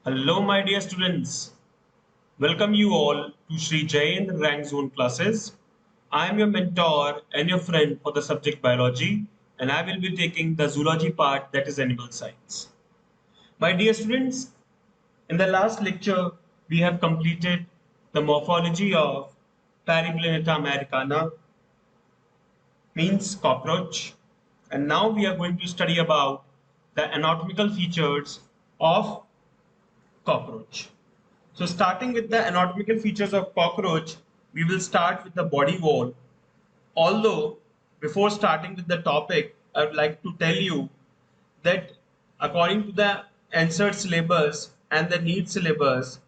Hello, my dear students. Welcome you all to Sri Jain Rank Zone classes. I am your mentor and your friend for the subject biology, and I will be taking the zoology part, that is animal science. My dear students, in the last lecture, we have completed the morphology of Periplaneta americana, means cockroach, and now we are going to study about the anatomical features of cockroach. So starting with the anatomical features of cockroach, we will start with the body wall. Although before starting with the topic, I would like to tell you that according to the answered syllabus and the need syllabus,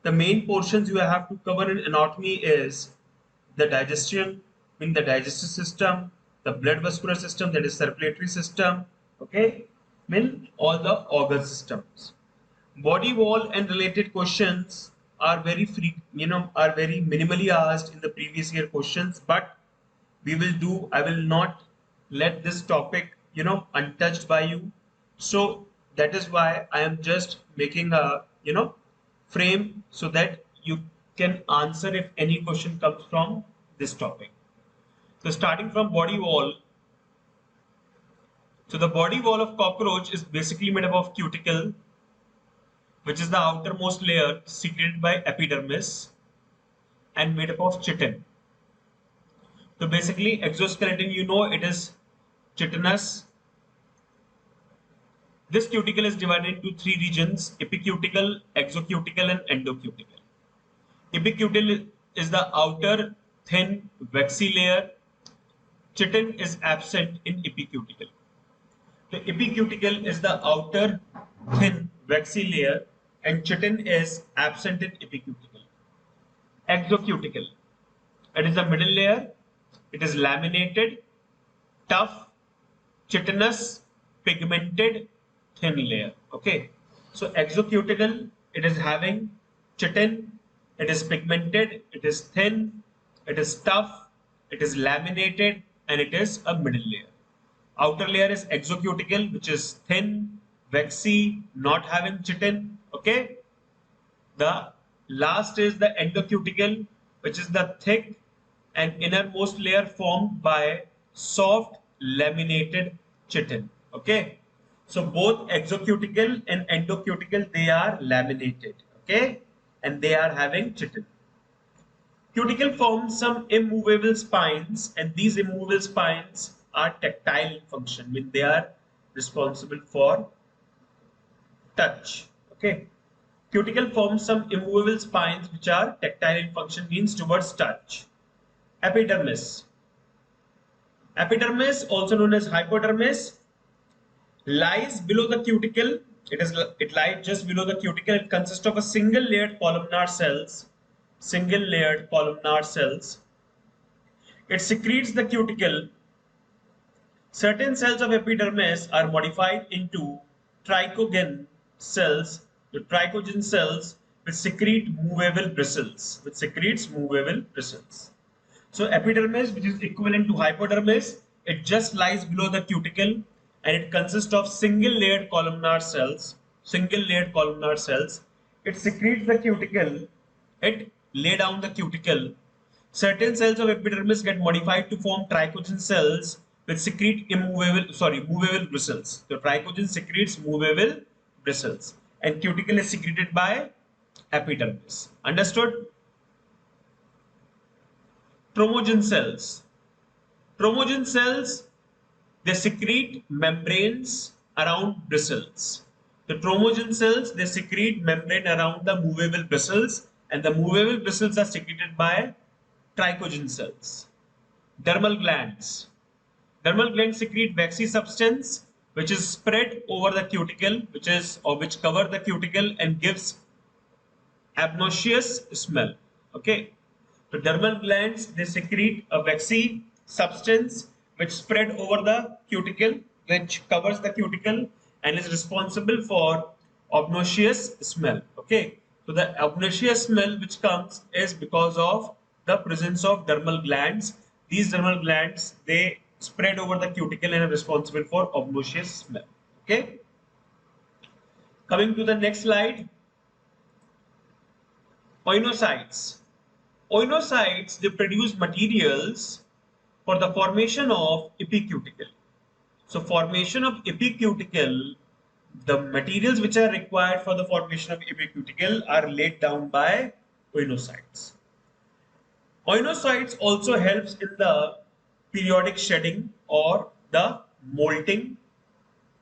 the main portions you have to cover in anatomy is the digestion, mean the digestive system, the blood vascular system, that is circulatory system, okay, mean all the organ systems. Body wall and related questions are very free, are very minimally asked in the previous year questions, but I will not let this topic, untouched by you. So that is why I am just making a, frame so that you can answer if any question comes from this topic. So starting from body wall, so the body wall of cockroach is basically made up of cuticle, which is the outermost layer secreted by epidermis and made up of chitin. So basically exoskeleton, it is chitinous. This cuticle is divided into three regions: epicuticle, exocuticle, and endocuticle. Epicuticle is the outer thin waxy layer. Chitin is absent in epicuticle. The epicuticle is the outer thin waxy layer and chitin is absent in epicuticle. Exocuticle. It is the middle layer. It is laminated, tough, chitinous, pigmented, thin layer. Okay. So exocuticle, it is having chitin, it is pigmented, it is thin, it is tough, it is laminated, and it is a middle layer. Outer layer is exocuticle, which is thin, waxy, not having chitin. Okay. The last is the endocuticle, which is the thick and innermost layer formed by soft laminated chitin. Okay. So both exocuticle and endocuticle, they are laminated. Okay. And they are having chitin. Cuticle forms some immovable spines, and these immovable spines are tactile in function. I mean, they are responsible for touch. Okay. Cuticle forms some immovable spines which are tactile in function, means towards touch. Epidermis. Epidermis, also known as hypodermis, lies below the cuticle. It lies just below the cuticle. It consists of a single layered columnar cells. Single layered columnar cells. It secretes the cuticle. Certain cells of epidermis are modified into trichogen cells. The trichogen cells which secrete movable bristles. Which secretes movable bristles. So epidermis, which is equivalent to hypodermis, it just lies below the cuticle and it consists of single layered columnar cells. Single layered columnar cells. It secretes the cuticle. It lay down the cuticle. Certain cells of epidermis get modified to form trichogen cells which secrete movable bristles. The trichogen secretes movable bristles and cuticle is secreted by epidermis. Understood? Chromogen cells. Chromogen cells, they secrete membranes around bristles. The chromogen cells, they secrete membrane around the movable bristles, and the movable bristles are secreted by trichogen cells. Dermal glands. Dermal glands secrete waxy substance which is spread over the cuticle, which cover the cuticle and gives obnoxious smell. Okay. So dermal glands, they secrete a waxy substance which spread over the cuticle, which covers the cuticle and is responsible for obnoxious smell. Okay. So the obnoxious smell which comes is because of the presence of dermal glands. These dermal glands, they spread over the cuticle and are responsible for obnoxious smell. Okay. Coming to the next slide. Oinocytes. Oinocytes, they produce materials for the formation of epicuticle. So formation of epicuticle, the materials which are required for the formation of epicuticle are laid down by oinocytes. Oinocytes also helps in the periodic shedding or the molting.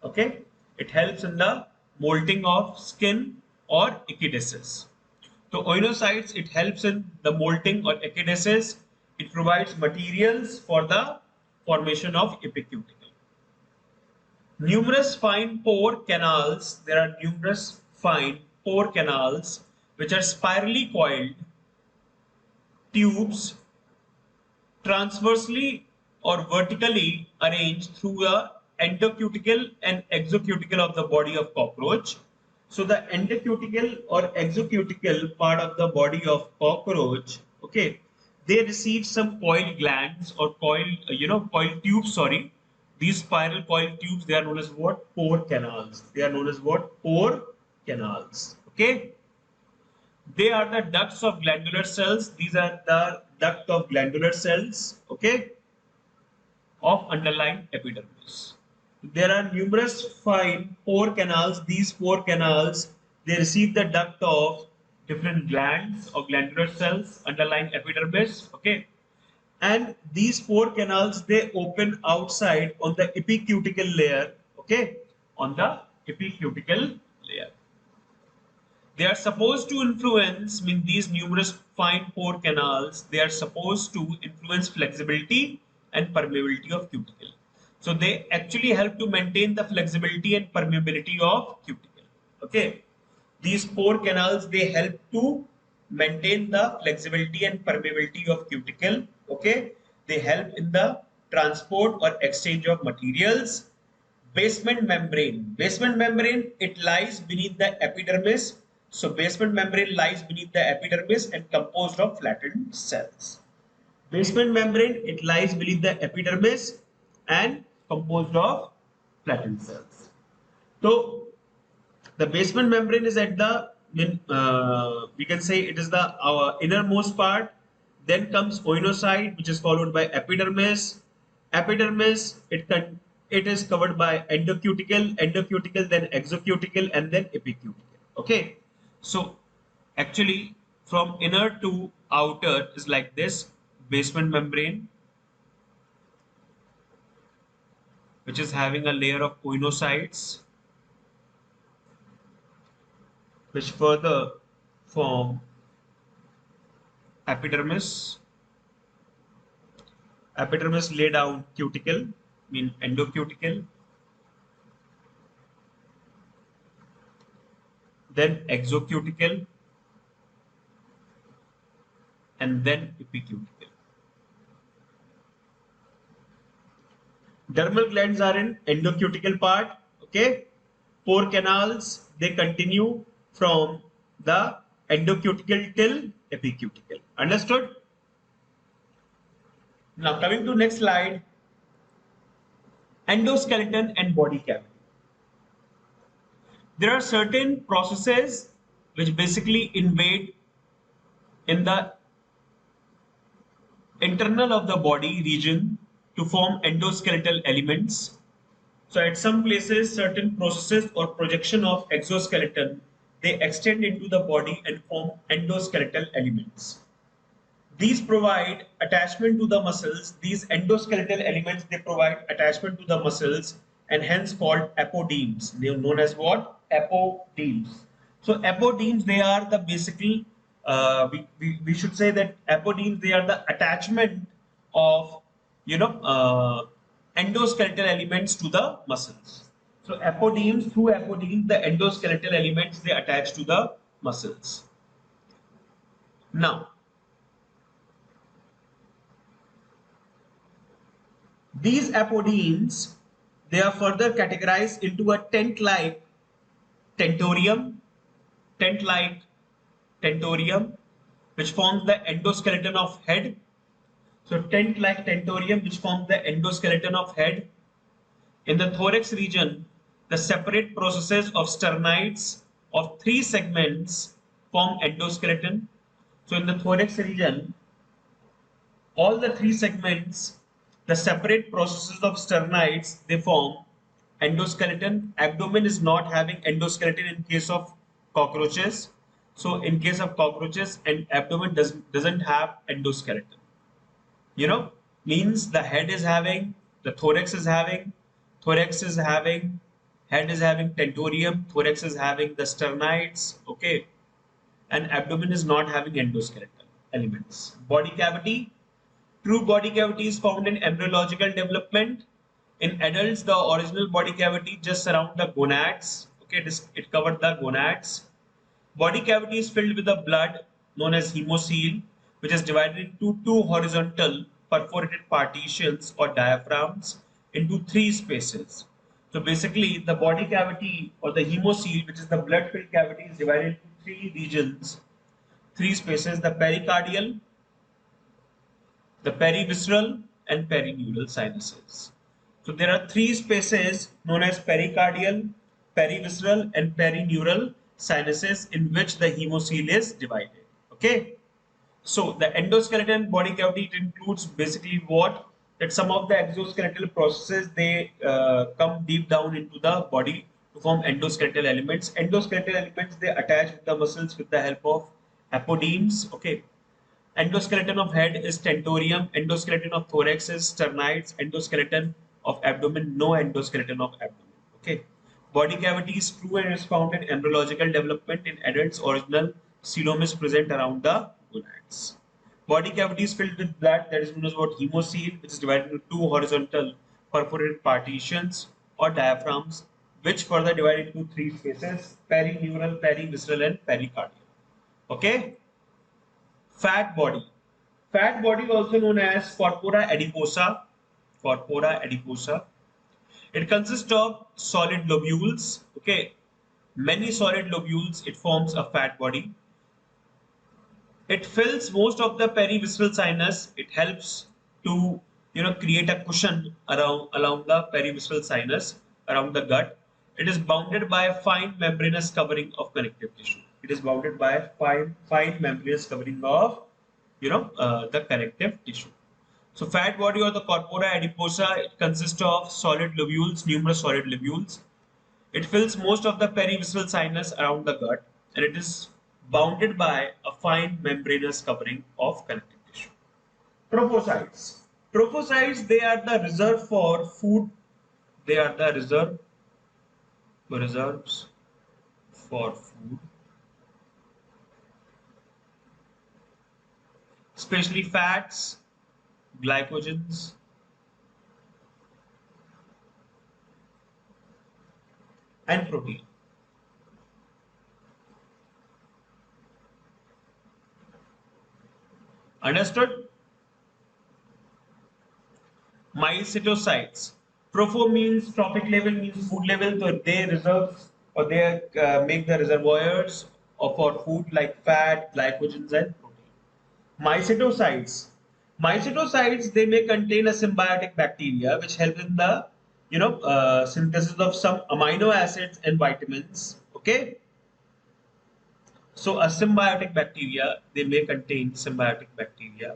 Okay, it helps in the molting of skin or echidesis. So oinocytes, it helps in the molting or echidesis. It provides materials for the formation of epicuticle. Numerous fine pore canals. There are numerous fine pore canals which are spirally coiled tubes transversely or vertically arranged through the endocuticle and exocuticle of the body of cockroach. So the endocuticle or exocuticle part of the body of cockroach, okay, they receive some coil glands or coil tubes. Sorry, these spiral coil tubes, they are known as what? Pore canals. They are known as what? Pore canals. Okay. They are the ducts of glandular cells. These are the duct of glandular cells, okay, of underlying epidermis. There are numerous fine pore canals. These pore canals, they receive the duct of different glands or glandular cells underlying epidermis, okay. And these pore canals, they open outside on the epicutical layer, okay, on the epicutical layer. They are supposed to influence, these numerous fine pore canals, they are supposed to influence flexibility and permeability of cuticle. So they actually help to maintain the flexibility and permeability of cuticle. Okay. These pore canals, they help to maintain the flexibility and permeability of cuticle. Okay. They help in the transport or exchange of materials. Basement membrane. Basement membrane, it lies beneath the epidermis. So basement membrane lies beneath the epidermis and composed of flattened cells. Basement membrane, it lies beneath the epidermis and composed of flattened cells. So the basement membrane is at the, we can say it is the innermost part. Then comes oinocyte, which is followed by epidermis. Epidermis, it is covered by endocuticle, then exocuticle, and then epicuticle. Okay, so actually from inner to outer is like this: basement membrane, which is having a layer of oinocytes, which further form epidermis. Epidermis lay down cuticle, endocuticle, then exocuticle, and then epicuticle. Dermal glands are in endocutical part. Okay, pore canals, they continue from the endocuticle till epicuticle. Understood? Now coming to next slide, endoskeleton and body cavity. There are certain processes which basically invade in the internal of the body region to form endoskeletal elements. So at some places, certain processes or projection of exoskeleton, they extend into the body and form endoskeletal elements. These provide attachment to the muscles. These endoskeletal elements, they provide attachment to the muscles and hence called apodemes. They are known as what? Apodemes. So apodemes, they are the basically, we should say that apodemes, they are the attachment of, endoskeletal elements to the muscles. So apodemes, through apodemes, the endoskeletal elements, they attach to the muscles. Now, these apodemes, they are further categorized into a tent-like tentorium, which forms the endoskeleton of head. So tent-like tentorium, which forms the endoskeleton of head. In the thorax region, the separate processes of sternites of 3 segments form endoskeleton. So in the thorax region, all the three segments, the separate processes of sternites, they form endoskeleton. Abdomen is not having endoskeleton in case of cockroaches. So in case of cockroaches, and abdomen doesn't have endoskeleton. You know, means the head is having, the thorax is having, head is having tentorium, thorax is having the sternites, okay, and abdomen is not having endoskeletal elements. Body cavity, true body cavity is found in embryological development. In adults, the original body cavity just surround the gonads, okay, it covered the gonads. Body cavity is filled with the blood known as hemocoel, which is divided into two horizontal perforated partitions or diaphragms into three spaces. So basically, the body cavity or the hemocoel, which is the blood-filled cavity, is divided into three regions, three spaces: the pericardial, the perivisceral, and perineural sinuses. So there are three spaces known as pericardial, perivisceral, and perineural sinuses in which the hemocoel is divided. Okay. So the endoskeleton body cavity, it includes basically what? That some of the exoskeletal processes, they come deep down into the body to form endoskeletal elements. Endoskeletal elements, they attach with the muscles with the help of apodemes. Okay. Endoskeleton of head is tentorium, endoskeleton of thorax is sternites, endoskeleton of abdomen, no endoskeleton of abdomen. Okay. Body cavity is true and is found in embryological development. In adults, original coelom is present around the gonads. Body cavity is filled with blood, that is known as what? Hemocoel, which is divided into two horizontal perforated partitions or diaphragms, which further divide into three spaces: perineural, perivisceral, and pericardial. Okay. Fat body. Fat body, also known as corpora adiposa. Corpora adiposa. It consists of solid lobules. Okay, many solid lobules. It forms a fat body. It fills most of the perivisceral sinus. It helps to create a cushion around along the perivisceral sinus around the gut. It is bounded by a fine membranous covering of connective tissue. It is bounded by a fine membranous covering of the connective tissue. So fat body or the corpora adiposa, it consists of solid lobules, numerous solid lobules. It fills most of the perivisceral sinus around the gut, and it is bounded by a fine membranous covering of connective tissue. Trophocytes. Trophocytes, they are the reserve for food. They are the reserves for food, especially fats, glycogens, and protein. Understood? Mycetocytes. Tropho means trophic level, means food level. So they reserves or they make the reservoirs for food like fat, glycogens, and protein. Mycetocytes. Mycetocytes, they may contain a symbiotic bacteria which help in the synthesis of some amino acids and vitamins. Okay. So a symbiotic bacteria, they may contain symbiotic bacteria.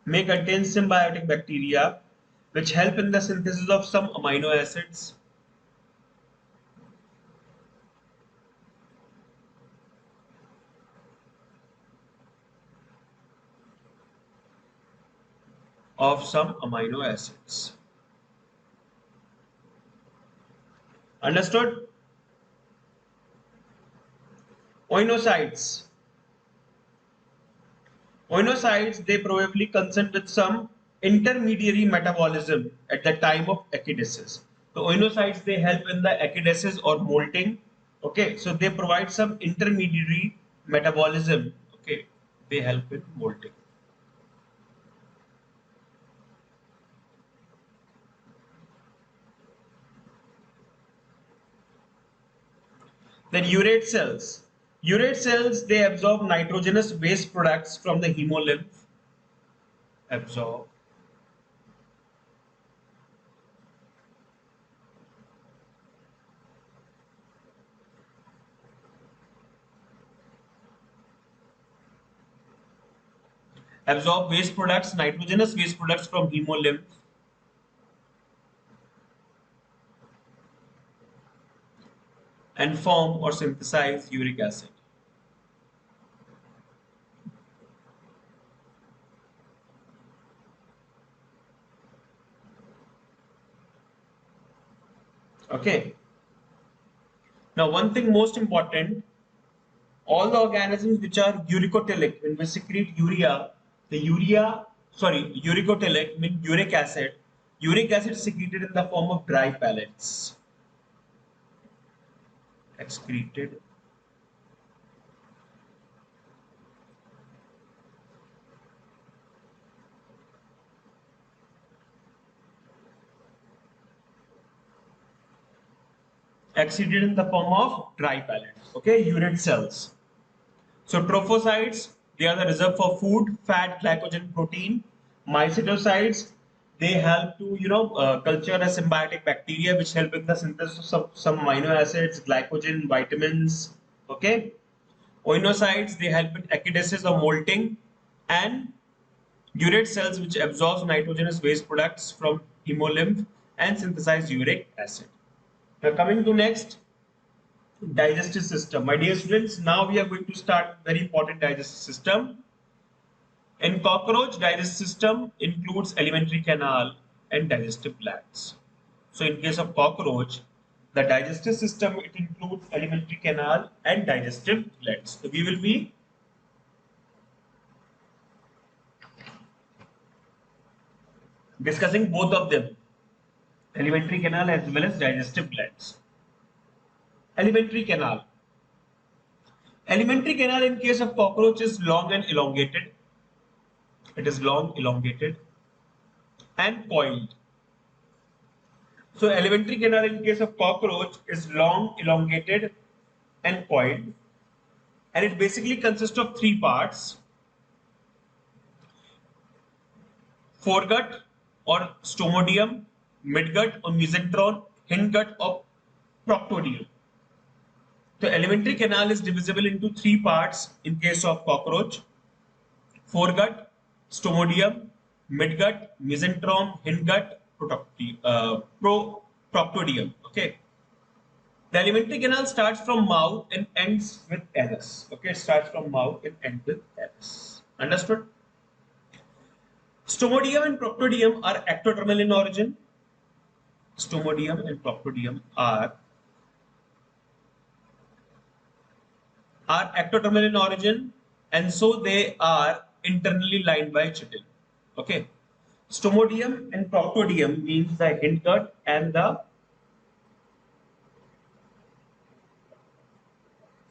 May contain symbiotic bacteria which help in the synthesis of some amino acids. Of some amino acids. Understood? Oinocytes. Oinocytes, they probably consent with some intermediary metabolism at the time of acidosis. The oinocytes, they help in the acidosis or molting. Okay, so they provide some intermediary metabolism. Okay, they help in molting. Then urate cells. Urate cells, they absorb nitrogenous waste products from the hemolymph. absorb waste products, nitrogenous waste products from hemolymph and form or synthesize uric acid. Okay. Now, one thing most important, all the organisms which are uricotilic, when we secrete urea, uricotilic means uric acid. Uric acid is secreted in the form of dry pellets. Excreted excreted in the form of dry pellets. Okay, urate cells. So trophocytes, they are the reserve for food, fat, glycogen, protein. Mycetocytes, they help to culture a symbiotic bacteria which help in the synthesis of some amino acids, glycogen, vitamins. Okay. Oinocytes, they help in acidosis or molting, and urate cells which absorbs nitrogenous waste products from hemolymph and synthesize uric acid. Now coming to next, digestive system. My dear students, now we are going to start very important digestive system. In cockroach, digestive system includes alimentary canal and digestive glands. So in case of cockroach, the digestive system, it includes alimentary canal and digestive glands. So we will be discussing both of them, alimentary canal as well as digestive glands. Alimentary canal. Alimentary canal in case of cockroach is long and elongated. It is long, elongated and coiled. So alimentary canal in case of cockroach is long, elongated and coiled, and it basically consists of three parts: foregut or stomodium, midgut or mesentron, hindgut or proctodium. The alimentary canal is divisible into three parts in case of cockroach: foregut, stomodium, midgut, mesentron, hindgut, proctodium. Okay. The alimentary canal starts from mouth and ends with anus. Okay, it starts from mouth and ends with anus. Understood? Stomodium and proctodium are ectodermal in origin. Stomodium and proctodium are ectodermal in origin, and so they are internally lined by chitin. Okay. Stomodium and proctodium means the hindgut and the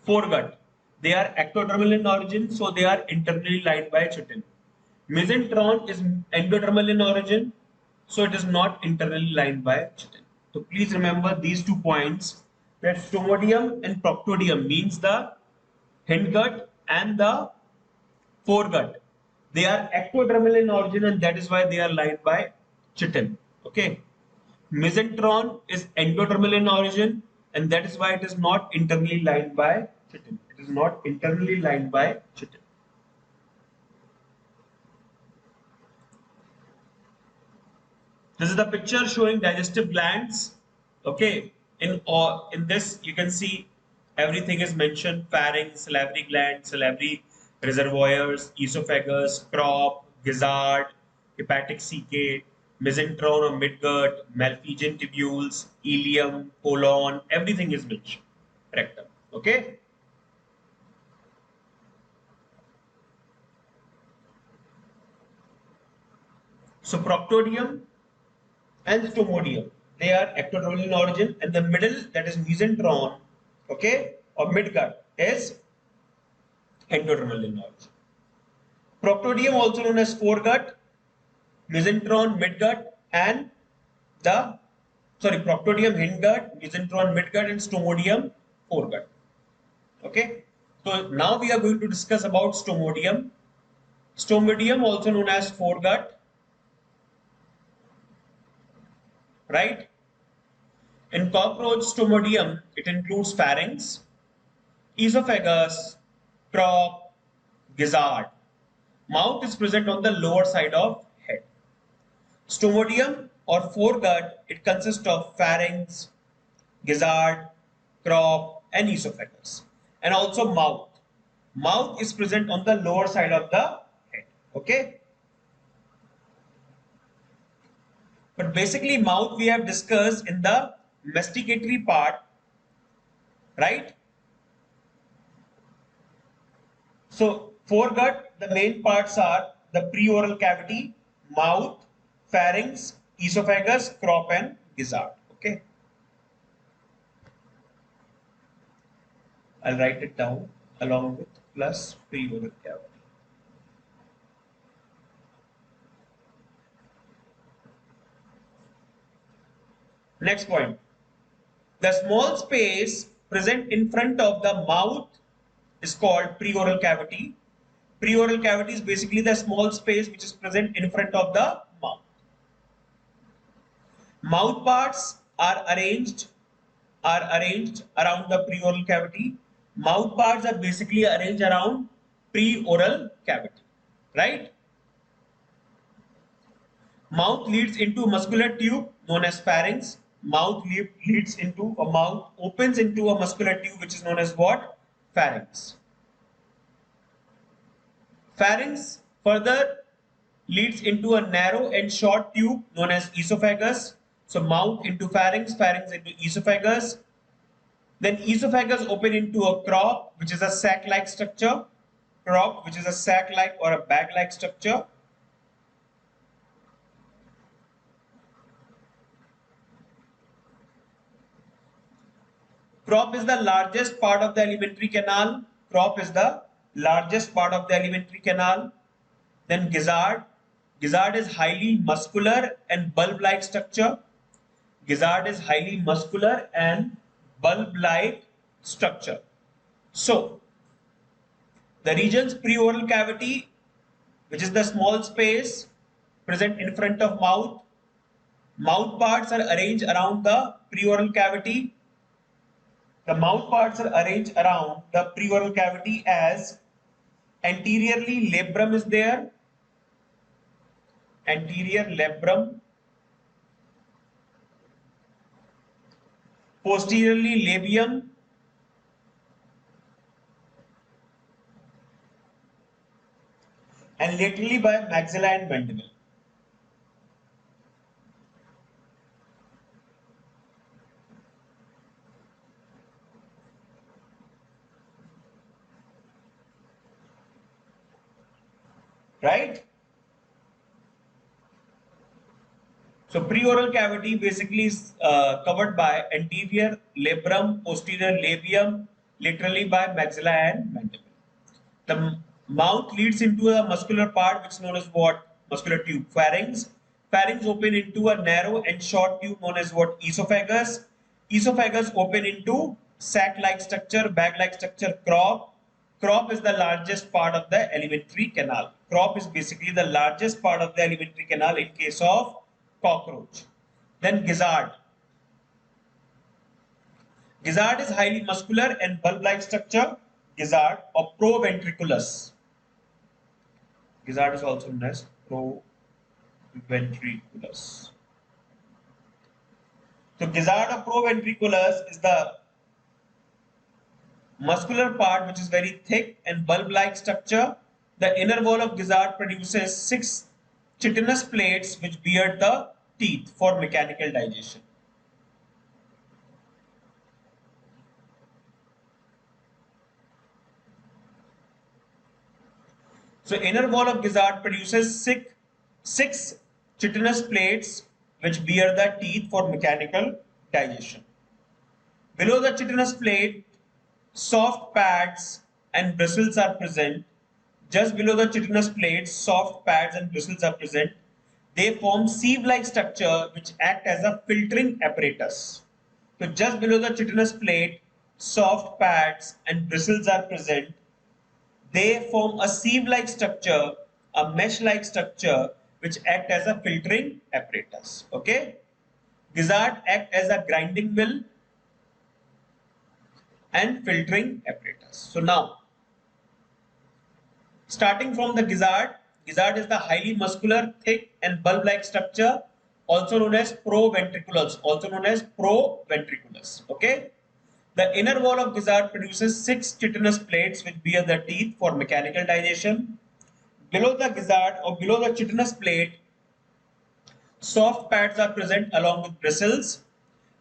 foregut. They are ectodermal in origin, so they are internally lined by chitin. Mesentron is endodermal in origin, so it is not internally lined by chitin. So please remember these 2 points, that stomodium and proctodium means the hindgut and the foregut. They are ectodermal in origin, and that is why they are lined by chitin. Okay. Mesentron is endodermal in origin, and that is why it is not internally lined by chitin. It is not internally lined by chitin. This is the picture showing digestive glands. Okay, in this you can see everything is mentioned: pharynx, salivary gland, salivary reservoirs, esophagus, crop, gizzard, hepatic cache, mesentron or midgut, Malpighian tubules, ileum, colon. Everything is mentioned. Rectum. Okay. So proctodium and stomodium, they are ectodermal in origin, and the middle, that is mesentron, okay, or midgut, is endodermal in origin. Proctodium, also known as foregut, mesentron, midgut, and proctodium, hindgut, mesentron, midgut, and stomodium, foregut. Okay. So now we are going to discuss about stomodium. Stomidium, also known as foregut, right? In cockroach stomidium, it includes pharynx, esophagus, crop, gizzard. Mouth is present on the lower side of head. Stomidium or foregut, it consists of pharynx, gizzard, crop, and esophagus, and also mouth. Mouth is present on the lower side of the head. Okay. But basically, mouth we have discussed in the masticatory part, right? So, foregut, the main parts are the preoral cavity, mouth, pharynx, esophagus, crop, and gizzard. Okay. I'll write it down along with plus preoral cavity. Next point. The small space present in front of the mouth is called preoral cavity. Preoral cavity is basically the small space which is present in front of the mouth. Mouth parts are arranged around the preoral cavity. Mouth parts are basically arranged around preoral cavity, right? Mouth leads into muscular tube known as pharynx. Mouth leads into a mouth, opens into a muscular tube which is known as what? Pharynx. Pharynx further leads into a narrow and short tube known as esophagus. So mouth into pharynx, pharynx into esophagus. Then esophagus open into a crop, which is a sac-like structure. Crop, which is a sac-like or a bag-like structure. Crop is the largest part of the alimentary canal. Crop is the largest part of the alimentary canal. Then gizzard. Gizzard is highly muscular and bulb-like structure. Gizzard is highly muscular and bulb-like structure. So, the region's preoral cavity, which is the small space present in front of mouth. Mouth parts are arranged around the preoral cavity. The mouth parts are arranged around the preoral cavity as anteriorly labrum is there. Anterior labrum. Posteriorly labium. And laterally by maxilla and mandible. Right? So preoral cavity basically is covered by anterior labrum, posterior labium, laterally by maxilla and mandible. The mouth leads into a muscular part which is known as what? Muscular tube. Pharynx. Pharynx open into a narrow and short tube known as what? Esophagus. Esophagus open into sac-like structure, bag-like structure, crop. Crop is the largest part of the alimentary canal. Crop is basically the largest part of the alimentary canal in case of cockroach. Then gizzard. Gizzard is highly muscular and bulb-like structure. Gizzard or proventriculus. Gizzard is also known as proventriculus. So gizzard or proventriculus is the muscular part which is very thick and bulb-like structure. The inner wall of gizzard produces 6 chitinous plates which bear the teeth for mechanical digestion. So inner wall of gizzard produces 6 chitinous plates which bear the teeth for mechanical digestion. Below the chitinous plate, soft pads and bristles are present. Just below the chitinous plate, soft pads and bristles are present. They form sieve-like structure which act as a filtering apparatus. So just below the chitinous plate, soft pads and bristles are present. They form a sieve-like structure a mesh-like structure which act as a filtering apparatus. Okay, gizzard act as a grinding mill and filtering apparatus. So now, starting from the gizzard, gizzard is the highly muscular, thick and bulb-like structure, also known as proventriculus, Okay, the inner wall of gizzard produces 6 chitinous plates which bear the teeth for mechanical digestion. Below the gizzard or below the chitinous plate, soft pads are present along with bristles.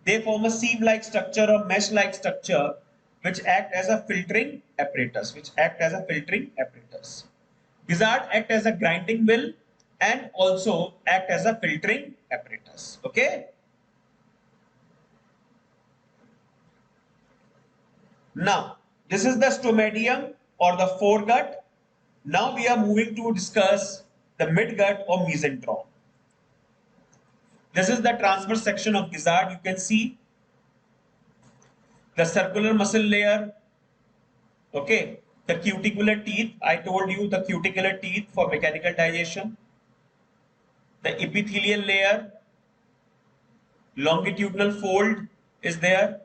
They form a sieve-like structure or mesh-like structure which act as a filtering apparatus. Gizzard act as a grinding mill and also act as a filtering apparatus. Okay. Now, this is the stomatium or the foregut. Now we are moving to discuss the midgut or mesenteron. This is the transverse section of gizzard. You can see the circular muscle layer. Okay, the cuticular teeth. I told you the cuticular teeth for mechanical digestion. The epithelial layer, longitudinal fold is there.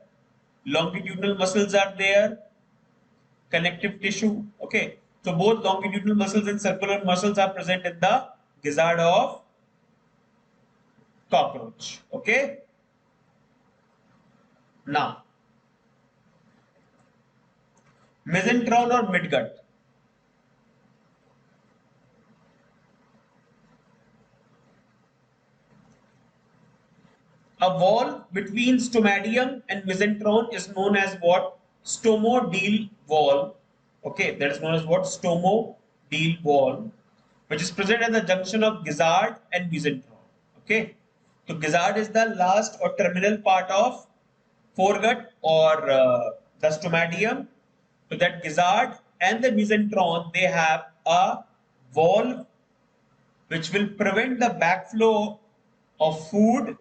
Longitudinal muscles are there. Connective tissue. Okay, so both longitudinal muscles and circular muscles are present in the gizzard of cockroach. Okay. Now, mesentron or midgut. A wall between stomatium and mesentron is known as what? Stomodele wall. Okay, that is known as what? Stomodele wall, which is present at the junction of gizzard and mesentron. Okay, so gizzard is the last or terminal part of foregut or the stomatium. So that gizzard and the mesentron, they have a wall which will prevent the backflow of food.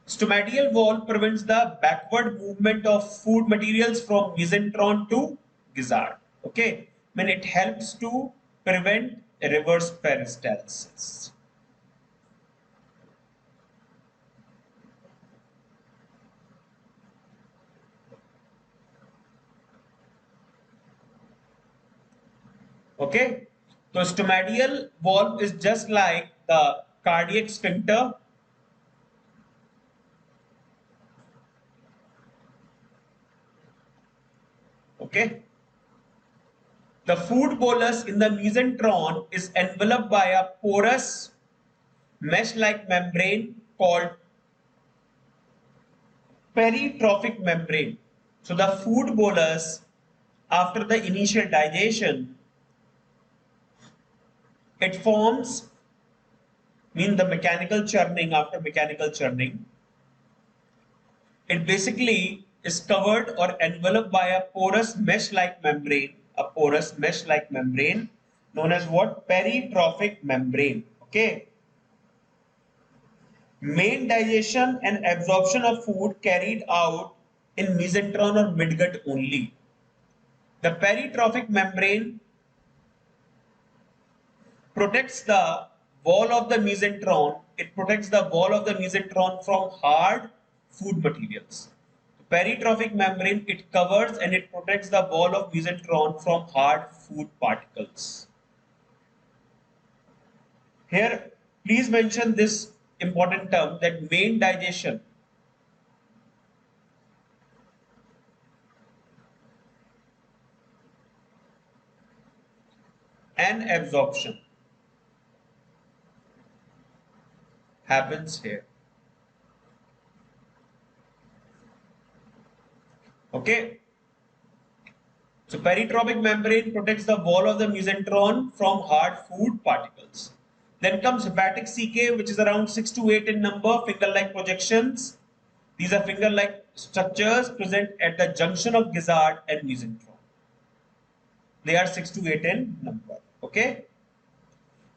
Stomatial wall prevents the backward movement of food materials from mesentron to gizzard. Okay, when it helps to prevent reverse peristalsis. Okay, so stomatial wall is just like the cardiac sphincter. Okay, the food bolus in the mesentron is enveloped by a porous mesh-like membrane called peritrophic membrane. So the food bolus, after the initial digestion, it forms, mean the mechanical churning, after mechanical churning, it basically is covered or enveloped by a porous mesh-like membrane, known as what? Peritrophic membrane. Okay. Main digestion and absorption of food carried out in mesentron or midgut only. The peritrophic membrane protects the wall of the mesentron. It protects the wall of the mesentron from hard food materials. The peritrophic membrane, it covers and it protects the wall of mesentron from hard food particles. Here, please mention this important term, that main digestion and absorption happens here. Okay. So peritrophic membrane protects the wall of the mesentron from hard food particles. Then comes hepatic CK, which is around 6 to 8 in number, finger-like projections. These are finger-like structures present at the junction of gizzard and mesentron. They are 6 to 8 in number. Okay.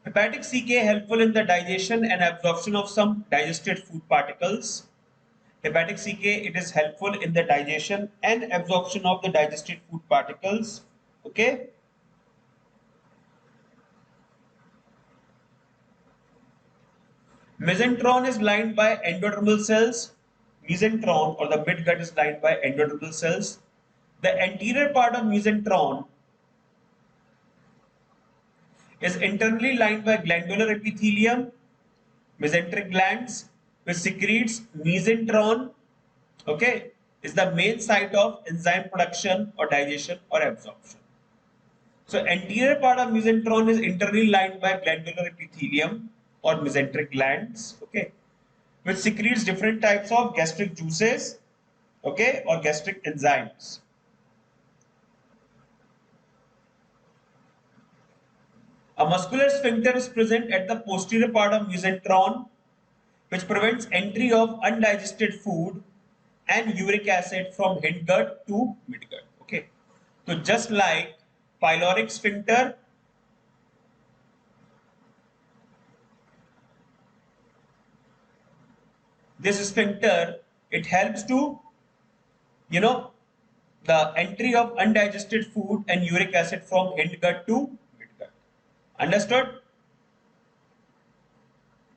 Hepatic CK helpful in the digestion and absorption of some digested food particles. Hepatic CK, it is helpful in the digestion and absorption of the digested food particles. Okay. Mesentron is lined by endodermal cells. Mesentron or the midgut is lined by endodermal cells. The anterior part of mesentron is internally lined by glandular epithelium, mesenteric glands, which secretes mesentron. Okay, is the main site of enzyme production or digestion or absorption. So anterior part of mesentron is internally lined by glandular epithelium or mesenteric glands. Okay, which secretes different types of gastric juices, okay, or gastric enzymes. A muscular sphincter is present at the posterior part of mesentron, which prevents entry of undigested food and uric acid from hindgut to midgut. Okay, so just like pyloric sphincter, this sphincter, it helps to, you know, the entry of undigested food and uric acid from hindgut to midgut. Understood?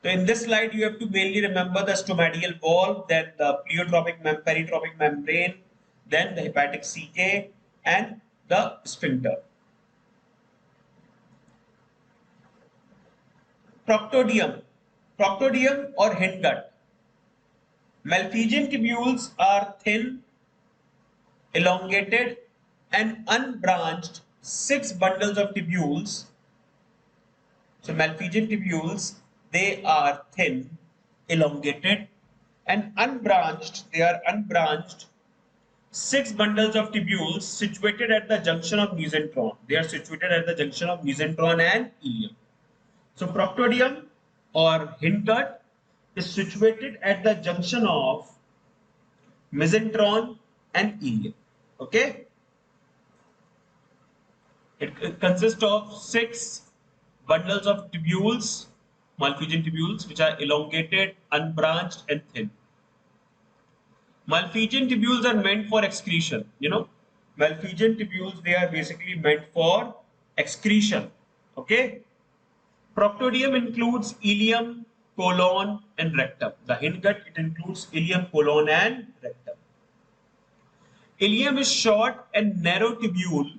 So in this slide, you have to mainly remember the stomatial valve, then the peritropic membrane, then the hepatic CK, and the sphincter. Proctodium. Proctodium or hindgut. Malpighian tubules are thin, elongated, and unbranched 6 bundles of tubules. So Malpighian tubules, they are thin, elongated, and unbranched. They are unbranched 6 bundles of tubules situated at the junction of mesentron. They are situated at the junction of mesentron and ileum. So proctodium or hindgut is situated at the junction of mesentron and ileum. Okay, it consists of 6 bundles of tubules, Malpighian tubules, which are elongated, unbranched, and thin. Malpighian tubules are meant for excretion. Malpighian tubules, they are basically meant for excretion. Okay. Proctodium includes ileum, colon, and rectum. The hindgut, it includes ileum, colon, and rectum. Ileum is short and narrow tubule.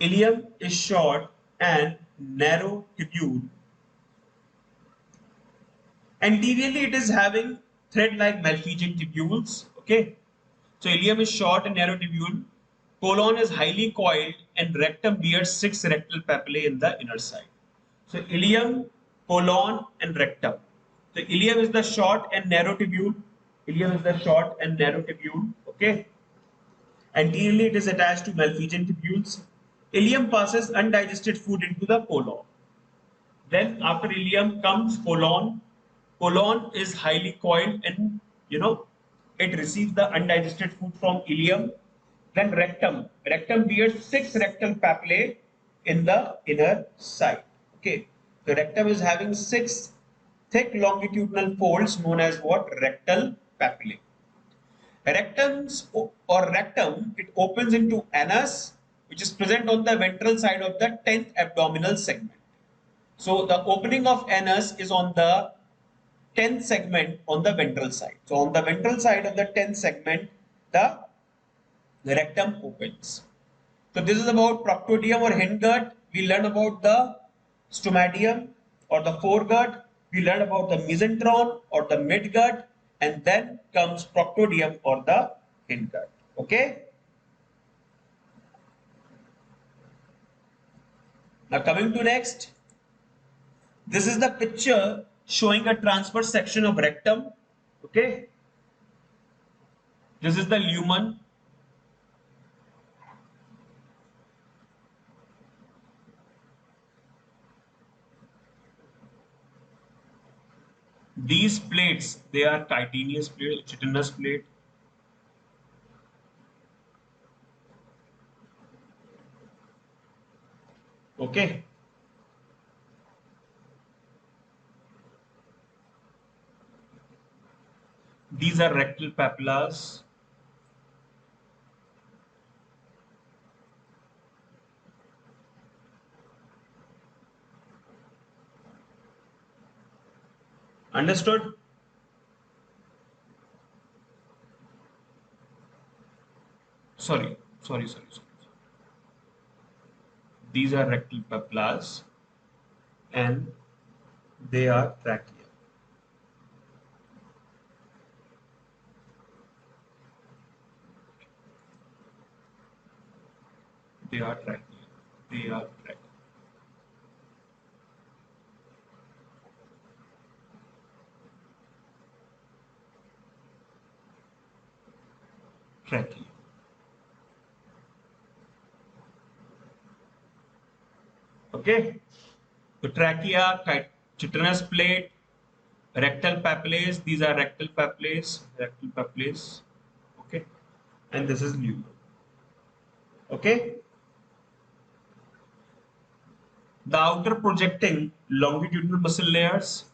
Ileum is short and narrow tubule. Anteriorly, it is having thread-like Malpighian tubules. Okay. So ileum is short and narrow tubule. Colon is highly coiled, and rectum bears 6 rectal papillae in the inner side. So ileum, colon, and rectum. So ileum is the short and narrow tubule. Ileum is the short and narrow tubule. Okay. Anteriorly, it is attached to Malpighian tubules. Ileum passes undigested food into the colon. Then after ileum comes colon. Colon is highly coiled and it receives the undigested food from ileum. Then rectum. Rectum bears 6 rectal papillae in the inner side. Okay. The rectum is having 6 thick longitudinal folds known as what? Rectal papillae. Rectums or rectum, it opens into anus, which is present on the ventral side of the 10th abdominal segment. So the opening of anus is on the 10th segment on the ventral side. So on the ventral side of the 10th segment, the rectum opens. So this is about proctodium or hindgut. We learn about the stomatium or the foregut. We learn about the mesentron or the midgut, and then comes proctodium or the hindgut. Okay. Now coming to next, this is the picture showing a transverse section of rectum. Okay. This is the lumen. These plates, they are chitinous plate. Okay. These are rectal papillas. Understood? Sorry. These are rectal papillas and they are trachea. They are trachea. They are trachea. Trachea. Okay. So trachea, chitinous plate, rectal papillae. These are rectal papillae. Rectal papillae. Okay. And this is lumen. Okay. The outer projecting longitudinal muscle layers.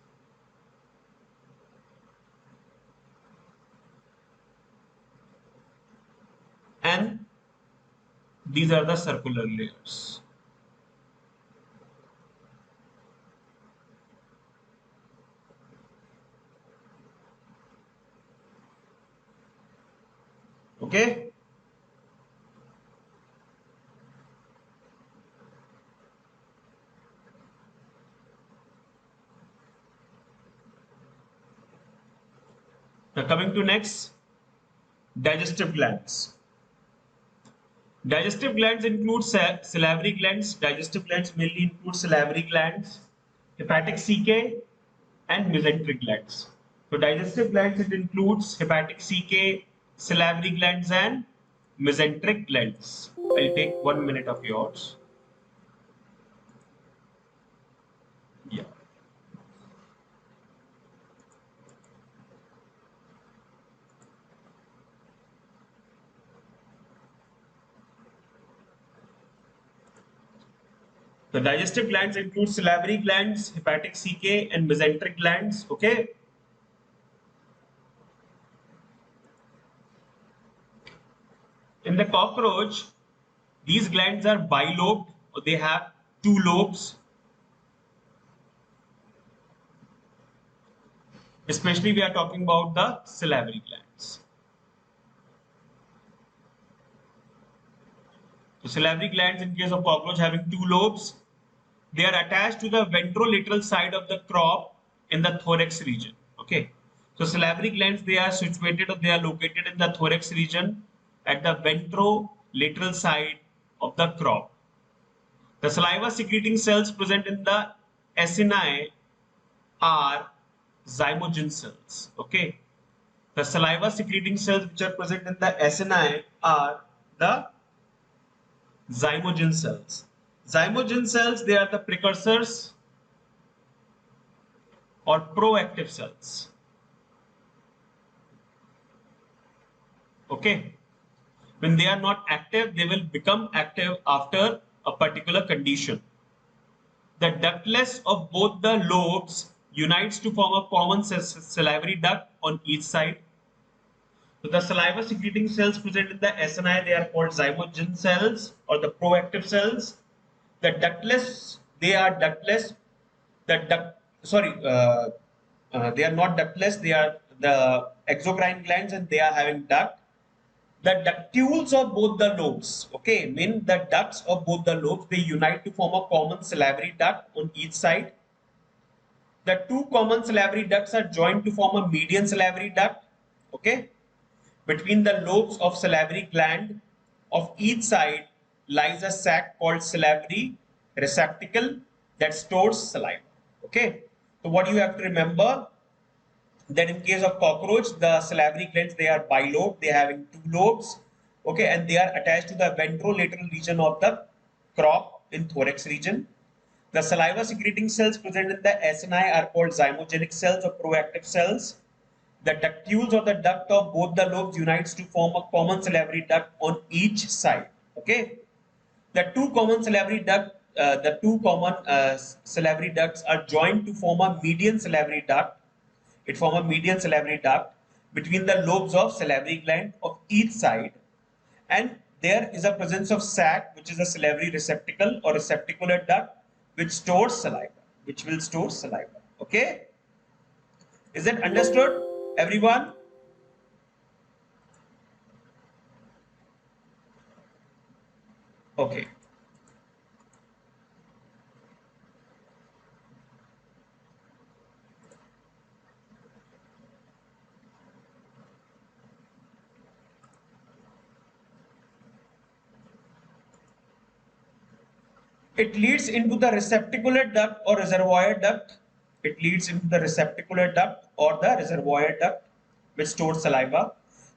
And these are the circular layers. Okay. Now coming to next, digestive glands. Digestive glands include salivary glands. Digestive glands mainly include salivary glands, hepatic CK, and mesenteric glands. So digestive glands, it includes hepatic CK, salivary glands, and mesenteric glands. I'll take 1 minute of yours. Yeah. The digestive glands include salivary glands, hepatic CK, and mesenteric glands. Okay. In the cockroach, these glands are bilobed, or they have two lobes. Especially we are talking about the salivary glands. So salivary glands in case of cockroach having two lobes, they are attached to the ventrolateral side of the crop in the thorax region. Okay. So salivary glands, they are situated or they are located in the thorax region at the ventrolateral side of the crop. The saliva secreting cells present in the acini are zymogen cells. Okay. The saliva secreting cells which are present in the acini are the zymogen cells. Zymogen cells, they are the precursors or proactive cells. Okay. When they are not active, they will become active after a particular condition. The ductless of both the lobes unites to form a common salivary duct on each side. So the saliva secreting cells present in the acini, they are called zymogen cells or the proactive cells. The ductless, they are ductless. They are not ductless. They are the exocrine glands, and they are having duct. The ductules of both the lobes, okay, mean the ducts of both the lobes, they unite to form a common salivary duct on each side. The two common salivary ducts are joined to form a median salivary duct, okay. Between the lobes of salivary gland of each side lies a sac called salivary receptacle that stores saliva. Okay. So what you have to remember that in case of cockroach, the salivary glands, they are bilobed, they are having two lobes. Okay, and they are attached to the ventrolateral region of the crop in thorax region. The saliva secreting cells present in the acini are called zymogenic cells or proactive cells. The ductules or the duct of both the lobes unites to form a common salivary duct on each side. Okay. The two common salivary ducts are joined to form a median salivary duct. It forms a median salivary duct between the lobes of salivary gland of each side, and there is a presence of sac, which is a salivary receptacle or receptacular duct, which stores saliva, which will store saliva. Okay. Is it understood, everyone? Okay. It leads into the receptacular duct or reservoir duct. It leads into the receptacular duct or the reservoir duct, which stores saliva.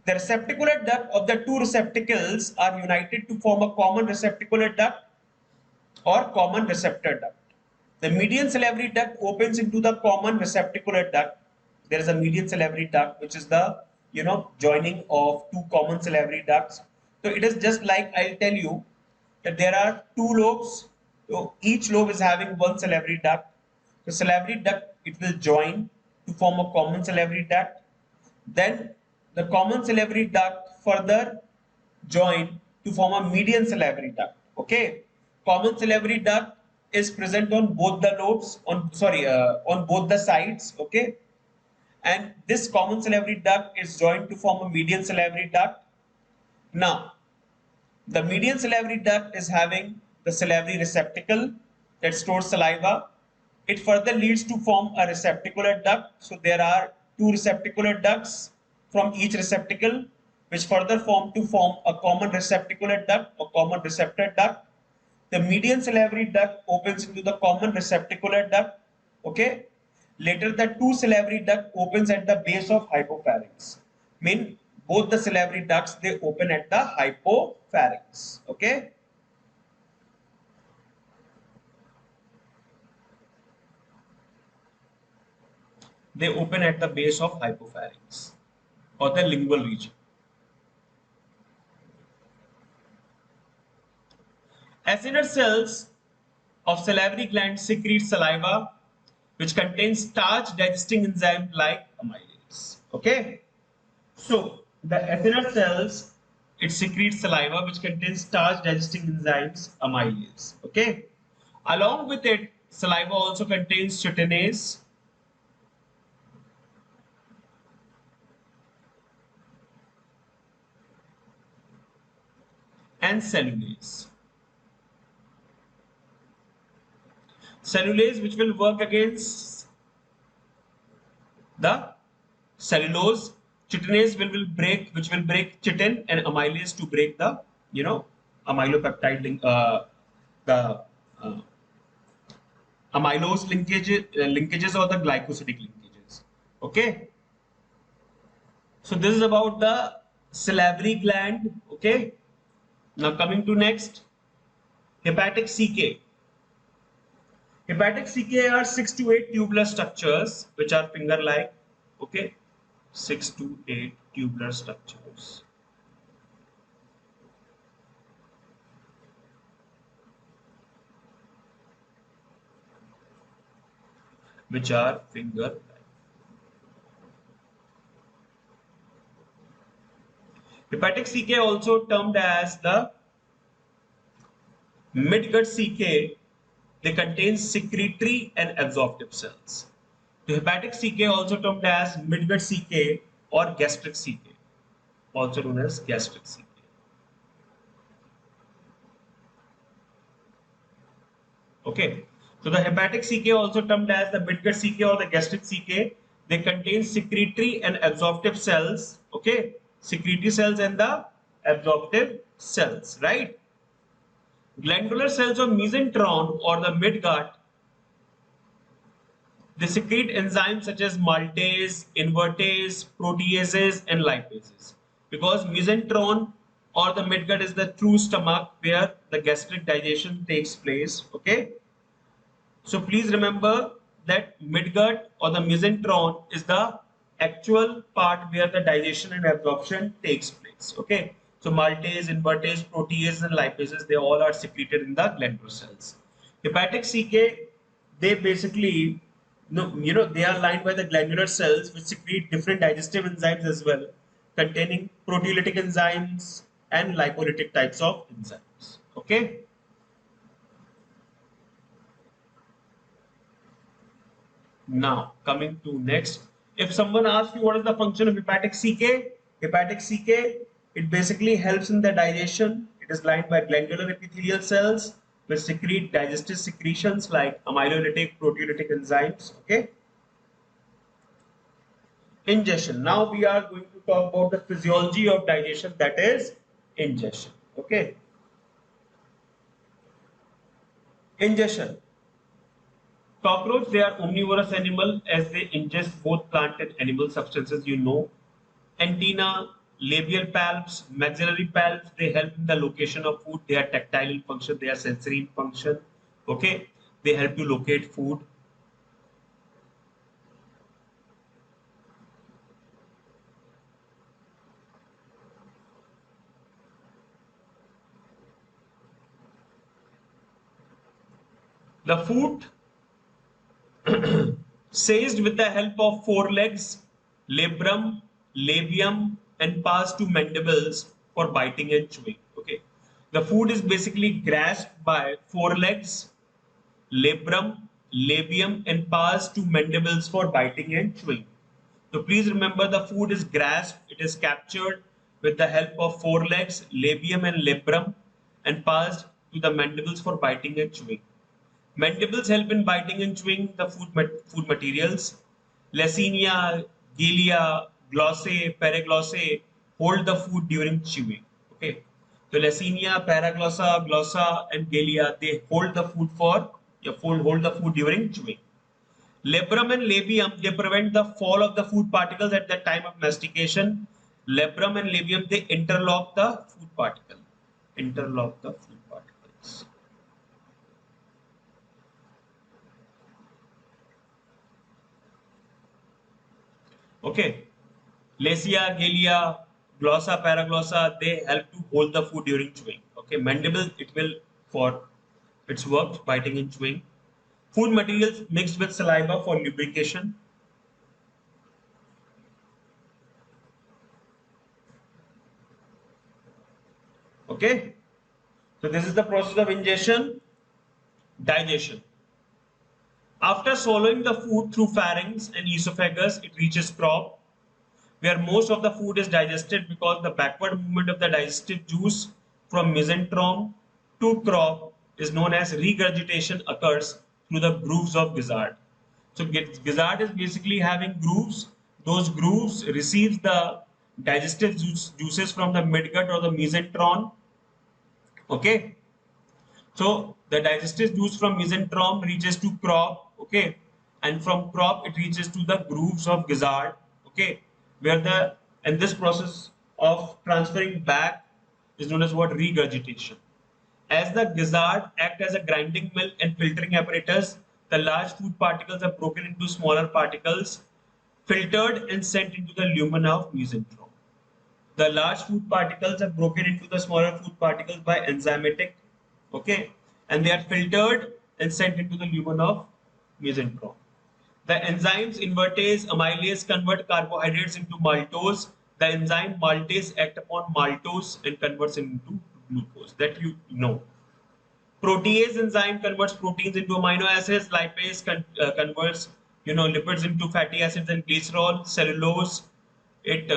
The receptacular duct of the two receptacles are united to form a common receptacular duct or common receptor duct. The median salivary duct opens into the common receptacular duct. There is a median salivary duct, which is the joining of two common salivary ducts. So it is just like I'll tell you that there are two lobes. So each lobe is having one salivary duct. The salivary duct it will join to form a common salivary duct. Then the common salivary duct further join to form a median salivary duct. Okay, common salivary duct is present on both the lobes on both the sides. Okay, and this common salivary duct is joined to form a median salivary duct. Now the median salivary duct is having the salivary receptacle that stores saliva. It further leads to form a receptacular duct. So there are two receptacular ducts from each receptacle, which further form to form a common receptacular duct or common receptor duct. The median salivary duct opens into the common receptacular duct. Okay. Later, the two salivary duct opens at the base of hypopharynx. Mean both the salivary ducts they open at the hypopharynx. Okay. They open at the base of hypopharynx or the lingual region. Acinar cells of salivary gland secrete saliva which contains starch digesting enzyme like amylase. Okay. So the acinar cells it secretes saliva which contains starch digesting enzymes amylase. Okay. Along with it, saliva also contains chitinase and cellulase. Cellulase which will work against the cellulose, chitinase will break which will break chitin, and amylase to break the amylopeptide link, the uh, amylose linkages or the glycosidic linkages. Okay, so this is about the salivary gland. Okay, now coming to next, hepatic CK. Hepatic CK are 6 to 8 tubular structures which are finger-like. Okay, 6 to 8 tubular structures. Which are finger-like. Hepatic CK also termed as the midgut CK. They contain secretory and absorptive cells. The hepatic CK also termed as midgut CK or gastric CK, also known as gastric CK. Okay, so the hepatic CK also termed as the midgut CK or the gastric CK. They contain secretory and absorptive cells. Okay, secretory cells and the absorptive cells, right? Glandular cells of mesentron or the midgut they secrete enzymes such as maltase, invertase, proteases, and lipases. Because mesentron or the midgut is the true stomach where the gastric digestion takes place. Okay. So please remember that midgut or the mesentron is the actual part where the digestion and absorption takes place. Okay. So maltase, invertase, proteases, and lipases they all are secreted in the glandular cells. Hepatic CK they basically no, they are lined by the glandular cells which secrete different digestive enzymes as well, containing proteolytic enzymes and lipolytic types of enzymes. Okay. Now coming to next, If someone asks you what is the function of hepatic CK, it basically helps in the digestion. It is lined by glandular epithelial cells which secrete digestive secretions like amylolytic, proteolytic enzymes. Okay. Ingestion. Now we are going to talk about the physiology of digestion, that is ingestion. Okay. Ingestion. Cockroach, they are omnivorous animal as they ingest both plant and animal substances, you know. Antenna, labial palps, maxillary palps, they help in the location of food. They are tactile in function, they are sensory in function. Okay, they help to locate food. The food seized with the help of forelegs, labrum, labium, and passed to mandibles for biting and chewing. Okay, the food is basically grasped by forelegs, labrum, labium, and passed to mandibles for biting and chewing. So please remember the food is grasped, it is captured with the help of forelegs, labium, and labrum, and passed to the mandibles for biting and chewing. Mandibles help in biting and chewing the food materials. Lecinia, Gilia, Glossae, Paraglossa hold the food during chewing. Okay. So Lecinia, Paraglossa, Glossa, and Gilia, they hold the food hold the food during chewing. Labrum and labium, they prevent the fall of the food particles at the time of mastication. Labrum and labium, they interlock the food particle. Interlock the food particles. Okay. Lacia, Gilia, Glossa, Paraglossa, they help to hold the food during chewing. Okay. Mandible, it will for its work, biting and chewing. Food materials mixed with saliva for lubrication. Okay. So this is the process of ingestion, digestion. After swallowing the food through pharynx and esophagus, it reaches crop, where most of the food is digested because the backward movement of the digestive juice from mesentery to crop is known as regurgitation occurs through the grooves of gizzard. So gizzard is basically having grooves. Those grooves receives the digestive juices from the midgut or the mesentery. Okay. So the digestive juice from mesentery reaches to crop, okay, and from crop it reaches to the grooves of gizzard, okay, where the and this process of transferring back is known as what, regurgitation. As the gizzard act as a grinding mill and filtering apparatus, the large food particles are broken into smaller particles, filtered and sent into the lumina of mesentery. The large food particles are broken into the smaller food particles by enzymatic, okay, and they are filtered and sent into the lumen of mesentery. The enzymes invertase, amylase convert carbohydrates into maltose. The enzyme maltase act upon maltose and converts it into glucose. That you know. Protease enzyme converts proteins into amino acids. Lipase converts lipids into fatty acids and glycerol. Cellulose, it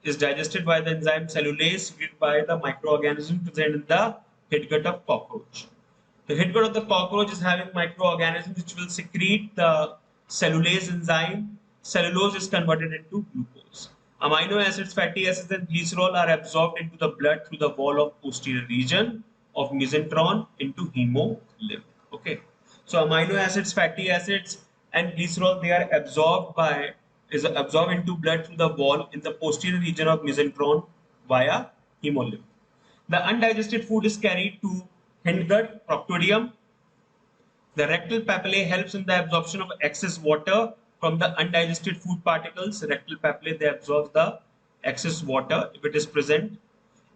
is digested by the enzyme cellulase secreted by the microorganism present in the head gut of cockroach. The head gut of the cockroach is having microorganisms which will secrete the cellulase enzyme. Cellulose is converted into glucose. Amino acids, fatty acids, and glycerol are absorbed into the blood through the wall of posterior region of mesentery into hemolymph. Okay, so amino acids, fatty acids, and glycerol, they are absorbed into blood through the wall in the posterior region of mesentery via hemolymph. The undigested food is carried to hindgut, proctodeum. The rectal papillae helps in the absorption of excess water from the undigested food particles. Rectal papillae, they absorb the excess water if it is present.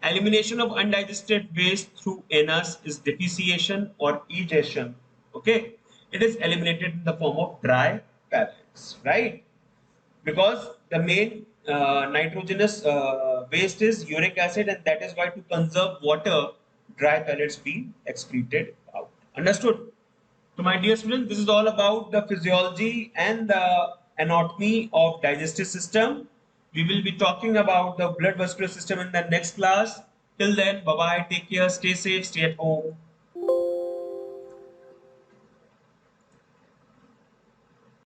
Elimination of undigested waste through anus is defecation or egestion. Okay, it is eliminated in the form of dry pellets, right? Because the main nitrogenous waste is uric acid, and that is why to conserve water, dry pellets being excreted out. Understood? So my dear students, this is all about the physiology and the anatomy of digestive system. We will be talking about the blood vascular system in the next class. Till then, bye bye, take care, stay safe, stay at home.